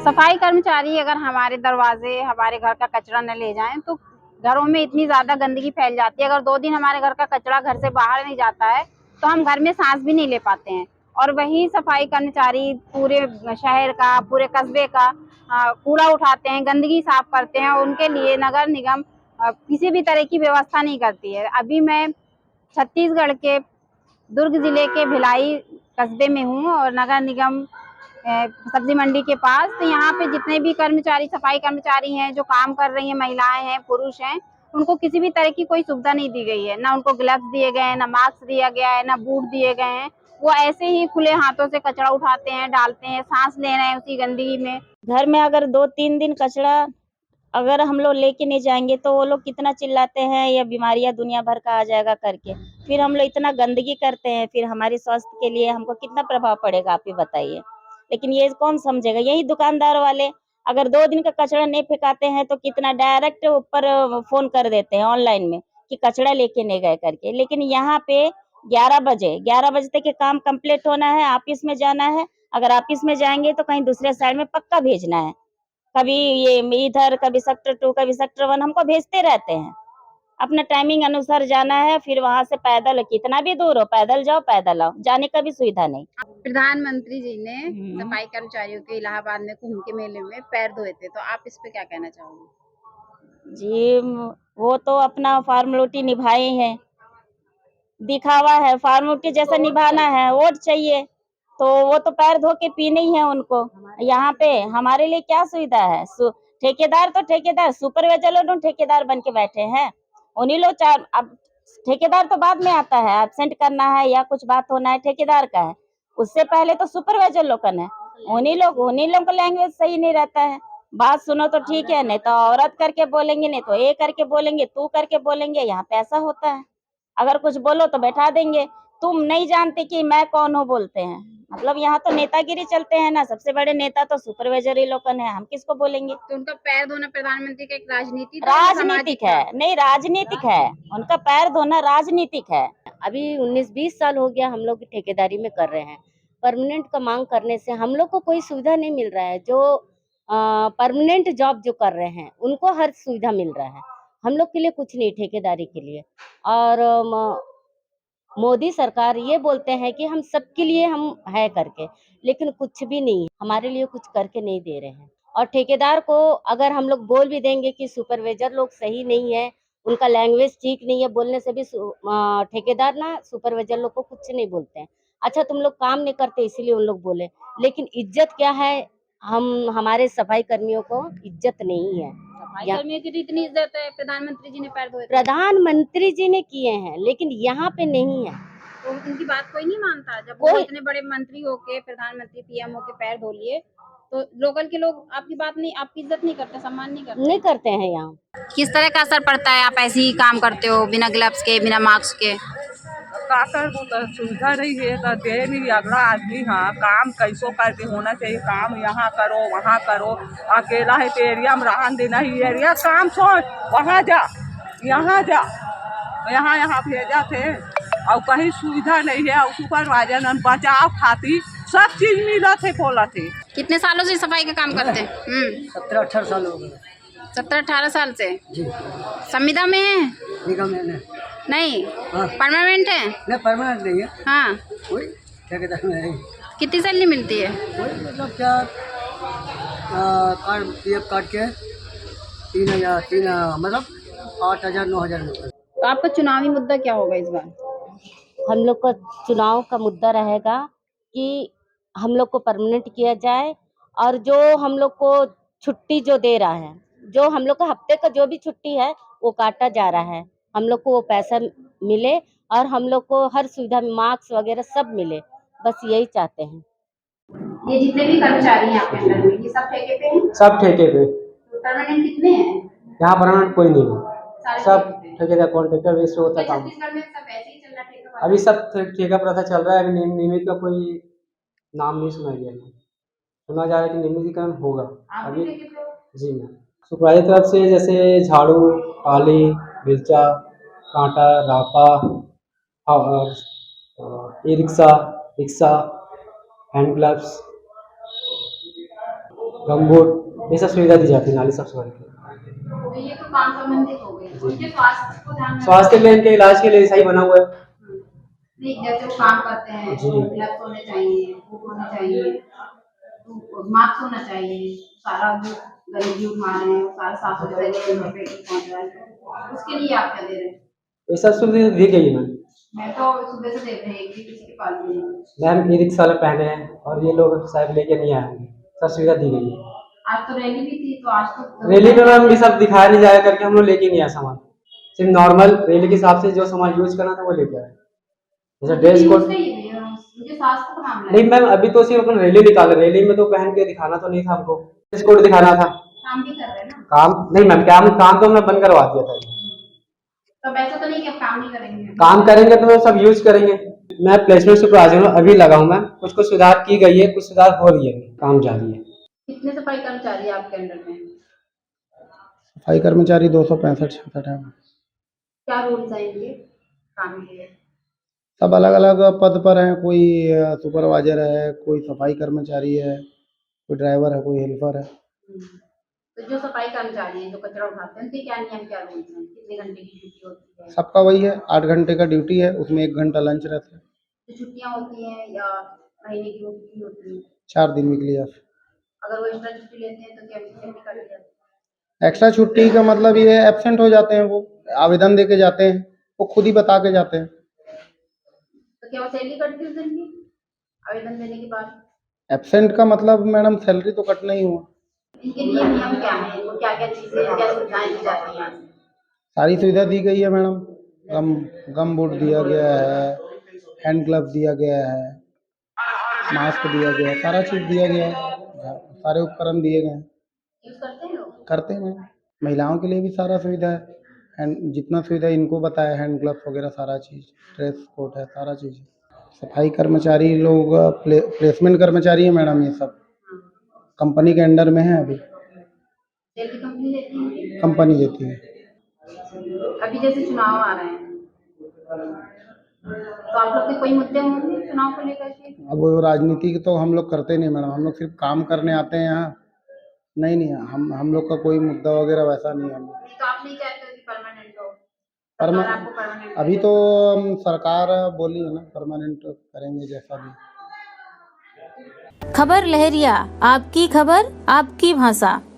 सफाई कर्मचारी अगर हमारे दरवाजे, हमारे घर का कचरा न ले जाएं तो घरों में इतनी ज्यादा गंदगी फैल जाती है। अगर 2 दिन हमारे घर का कचरा घर से बाहर नहीं जाता है तो हम घर में सांस भी नहीं ले पाते हैं। और वही सफाई कर्मचारी पूरे शहर का, पूरे कस्बे का कूड़ा उठाते हैं, गंदगी साफ करते हैं। उनके लिए नगर निगम किसी भी तरह की व्यवस्था नहीं करती है। अभी मैं छत्तीसगढ़ के दुर्ग जिले के भिलाई कस्बे में हूँ और नगर निगम सब्जी मंडी के पास। तो यहाँ पे जितने भी कर्मचारी, सफाई कर्मचारी हैं, जो काम कर रही हैं, महिलाएं हैं, पुरुष हैं, उनको किसी भी तरह की कोई सुविधा नहीं दी गई है। ना उनको ग्लव्स दिए गए हैं, ना मास्क दिया गया है, ना बूट दिए गए हैं। वो ऐसे ही खुले हाथों से कचरा उठाते हैं, डालते हैं, सांस ले रहे हैं उसी गंदगी में। घर में अगर 2-3 दिन कचरा अगर हम लोग लेके नहीं जाएंगे तो वो लोग कितना चिल्लाते हैं, या बीमारियां दुनिया भर का आ जाएगा करके। फिर हम लोग इतना गंदगी करते हैं, फिर हमारे स्वास्थ्य के लिए हमको कितना प्रभाव पड़ेगा, आप ही बताइए। लेकिन ये कौन समझेगा? यही दुकानदार वाले अगर 2 दिन का कचरा नहीं फेंकाते हैं तो कितना डायरेक्ट ऊपर फोन कर देते हैं ऑनलाइन में कि कचरा लेके नहीं गए करके। लेकिन यहाँ पे 11 बजे तक के काम कंप्लीट होना है, ऑफिस में जाना है। अगर ऑफिस में जाएंगे तो कहीं दूसरे साइड में पक्का भेजना है। कभी ये इधर, कभी सेक्टर 2, कभी सेक्टर 1 हमको भेजते रहते हैं। अपना टाइमिंग अनुसार जाना है, फिर वहां से पैदल, कितना भी दूर हो पैदल जाओ पैदल आओ, जाने का भी सुविधा नहीं। प्रधानमंत्री जी ने सफाई कर्मचारियों के इलाहाबाद में कुंभ के मेले में पैर धोए थे, तो आप इस पे क्या कहना चाहोगे? जी, वो तो अपना फॉर्मेलिटी निभाए हैं, दिखावा है, फॉर्मेलिटी जैसा निभाना है, वोट चाहिए तो वो तो पैर धो के पीने ही है उनको। यहाँ पे हमारे लिए क्या सुविधा है? ठेकेदार तो ठेकेदार, सुपरवाइजर लोग ठेकेदार बन के बैठे हैं। उन्हीं लोग अब ठेकेदार तो बाद में आता है, एब्सेंट करना है या कुछ बात होना है ठेकेदार का है, उससे पहले तो सुपरवाइजर लोग का है। उन्हीं लोग का लैंग्वेज सही नहीं रहता है। बात सुनो तो ठीक है, नहीं तो औरत करके बोलेंगे, नहीं तो ये करके बोलेंगे, तू करके बोलेंगे। यहाँ पे ऐसा होता है, अगर कुछ बोलो तो बैठा देंगे, तुम नहीं जानते कि मैं कौन हूँ बोलते हैं। मतलब यहाँ तो नेतागिरी चलते हैं ना, सबसे बड़े नेता तो सुपरवाइजर ही लोग हैं, हम किसको बोलेंगे? तो उनका पैर धोना प्रधानमंत्री का एक राजनीतिक है, नहीं राजनीतिक है, उनका पैर धोना राजनीतिक है। अभी 19-20 साल हो गया हम लोग ठेकेदारी में कर रहे हैं। परमानेंट का मांग करने से हम लोग को कोई सुविधा नहीं मिल रहा है। जो परमानेंट जॉब जो कर रहे हैं उनको हर सुविधा मिल रहा है, हम लोग के लिए कुछ नहीं ठेकेदारी के लिए। और मोदी सरकार ये बोलते हैं कि हम सबके लिए हम है करके, लेकिन कुछ भी नहीं, हमारे लिए कुछ करके नहीं दे रहे हैं। और ठेकेदार को अगर हम लोग बोल भी देंगे कि सुपरवाइजर लोग सही नहीं है, उनका लैंग्वेज ठीक नहीं है, बोलने से भी ठेकेदार ना सुपरवाइजर लोग को कुछ नहीं बोलते हैं। अच्छा तुम लोग काम नहीं करते इसलिए उन लोग बोले, लेकिन इज्जत क्या है? हमारे सफाई कर्मियों को इज्जत नहीं है। सफाई कर्मियों की इतनी इज्जत है, प्रधानमंत्री जी ने पैर धोए थे। प्रधानमंत्री जी ने किए हैं, लेकिन यहाँ पे नहीं है। तो उनकी बात कोई नहीं मानता? जब वो इतने बड़े मंत्री होके, प्रधानमंत्री पीएम होके पैर धो लिए, तो लोकल के लोग आपकी बात नहीं, आपकी इज्जत नहीं करते, सम्मान नहीं करते हैं यहाँ। किस तरह का असर पड़ता है? आप ऐसे ही काम करते हो बिना ग्लव्स के, बिना मास्क के? का कर सुविधा नहीं है तो दे नहीं। अगला आदमी हाँ काम कैसो करके होना चाहिए, काम यहाँ करो वहाँ करो। अकेला है तो एरिया में रहन देना ही, एरिया काम छोड़ वहाँ जा, यहाँ जा, यहाँ भेजा थे और कहीं सुविधा नहीं है। और सुपरवाइजर बचाव खातिर सब चीज मिला थे, बोला थे। कितने सालों से सफाई का काम करते हैं? 17-18 साल हो गए। 17-18 साल से जी। संविदा में है? निगम में नहीं। हाँ। परमानेंट है? नहीं परमानेंट नहीं है। हाँ। वही ठेकेदार में है। कितनी सैलरी मिलती है? वही मतलब क्या कार्ड पीएफ काट के 3 मतलब 8,000-9,000 मिलता है। तो आपका चुनावी मुद्दा क्या होगा इस बार? हम लोग का चुनाव का मुद्दा रहेगा कि हम लोग को परमानेंट किया जाए, और जो हम लोग को छुट्टी जो दे रहा है, जो हम लोग को हफ्ते का जो भी छुट्टी है वो काटा जा रहा है, हम लोग को वो पैसा मिले और हम लोग को हर सुविधा, मार्क्स वगैरह सब मिले, बस यही चाहते हैं। ये जितने भी कर्मचारी हैं आपके अंडर में, ये सब ठेके पे हैं? सब ठेके पे। तो परमानेंट कितने हैं? यहाँ परमानेंट कोई नहीं है, सब ठेकेदार कॉन्ट्रैक्टर बेस पे होता है काम। छत्तीसगढ़ में सब ऐसे ही चल रहा है ठेका वाला? अभी सब ठेका प्रथा चल रहा है। अभी नियमित का कोई नाम नहीं सुना गया है। सुना जा रहा है कि नियमितीकरण होगा अभी। जी मैम, सुपरवाइजर तरफ से जैसे झाड़ू, पाली, मिर्चा, कांटा, रापा और e rickshaw, hand gloves, gumboot, ये सब सुविधा दी जाती है नाली साफ सफाई की। तो ये तो काम संबंधित हो गई, उनके स्वास्थ्य को ध्यान स्वास्थ्य के लिए इनके इलाज के लिए सही बना हुआ है। नहीं, जैसे वो काम करते हैं जी। ग्लव्स होने चाहिए, बूट होने चाहिए, तो मास्क होना चाहिए, सारा जो गंदगी उठा रहे हैं वो सारा साफ सुथरा पहुंच रहा है, उसके लिए आप क्या दे रहे हैं? ये सब सुविधा दी गई है मैम। मैं तो सुबह से देख रही हूँ कि किसी के पास भी नहीं है। मैम ई रिक्शा वाले पहने हैं और ये लोग शायद लेके नहीं आएंगे, सब सुविधा दी गई है। आज तो रैली भी थी, तो आज तो रैली में मैम ये सब दिखाया नहीं जाया करके हम लोग लेके नहीं आए सामान, सिर्फ नॉर्मल रैली के हिसाब से जो सामान यूज करना था वो लेके आए, जैसे ड्रेस कोड। मुझे स्वास्थ्य का मामला नहीं मैम, अभी तो सिर्फ अपन रैली निकाले, रैली में तो पहन के दिखाना तो नहीं था हमको, ड्रेस कोड दिखाना था। काम भी कर रहे हैं ना, काम नहीं मैम, काम तो हमने बंद करवा दिया था। तो ऐसा तो नहीं कि अब काम नहीं करेंगे। काम करेंगे तो सब यूज करेंगे। मैं प्लेसमेंट सुपरवाइजर हूँ, अभी लगा हूँ मैम, कुछ कुछ सुधार की गई है, कुछ सुधार हो रही है, काम जारी है। कितने सफाई कर्मचारी आपके अंडर में? सफाई कर्मचारी 265-66 है। क्या रूल्स हैं इनके काम के? सब अलग अलग पद पर हैं, कोई सुपरवाइजर है, कोई सफाई कर्मचारी है, कोई ड्राइवर है, कोई हेल्पर है। तो जो सफाई कर्मचारी हैं जो कचरा उठाते हैं उनके क्या नियम, क्या रूल्स हैं, कितने घंटे की ड्यूटी होती है? सबका वही है, 8 घंटे का ड्यूटी है, उसमें 1 घंटा लंच रहता है। जो छुट्टियां होती हैं या महीने की छुट्टी होती है, 4 दिन के लिए। अगर वो एक्स्ट्रा छुट्टी लेते हैं तो क्या कितनी काटी जाती है? एक्स्ट्रा छुट्टी का मतलब ये है एब्सेंट हो जाते हैं, वो आवेदन दे के जाते हैं, वो खुद ही बता के जाते हैं। तो क्या वो सैलरी कटती है उस दिन की आवेदन देने के बाद? एब्सेंट का मतलब मैडम सैलरी तो कटना ही हुआ। इनके नियम क्या है, इनको क्या क्या चीजें, क्या सुविधाएं दी जाती हैं? सारी सुविधा दी गई है मैडम, गम बूट दिया गया है, हैंड ग्लव दिया गया है, मास्क दिया गया है, सारा चीज़ दिया गया है, सारे उपकरण दिए गए हैं। यूज करते हैं लोग? करते हैं मैडम, महिलाओं के लिए भी सारा सुविधा है, हैंड जितना सुविधा इनको बताया, हैंड ग्लव्स वगैरह सारा चीज़, ड्रेस कोड है, सारा चीज़ है। सफाई कर्मचारी लोग प्लेसमेंट कर्मचारी है मैडम, ये सब कंपनी के अंडर में है। अभी सैलरी कंपनी देती है? कंपनी देती है। अभी जैसे चुनाव आ रहे हैं तो आप लोग के कोई मुद्दे होंगे चुनाव को लेकर के? अब वो राजनीति तो हम लोग करते नहीं मैडम, हम लोग सिर्फ काम करने आते हैं यहाँ। नहीं, हम लोग का कोई मुद्दा वगैरह वैसा नहीं है। तो आप नहीं चाहते कि परमानेंट हो? परमा सरकार आपको परमानेंट अभी तो सरकार बोली है ना परमानेंट करेंगे जैसा भी। खबर लहरिया, आपकी खबर आपकी भाषा।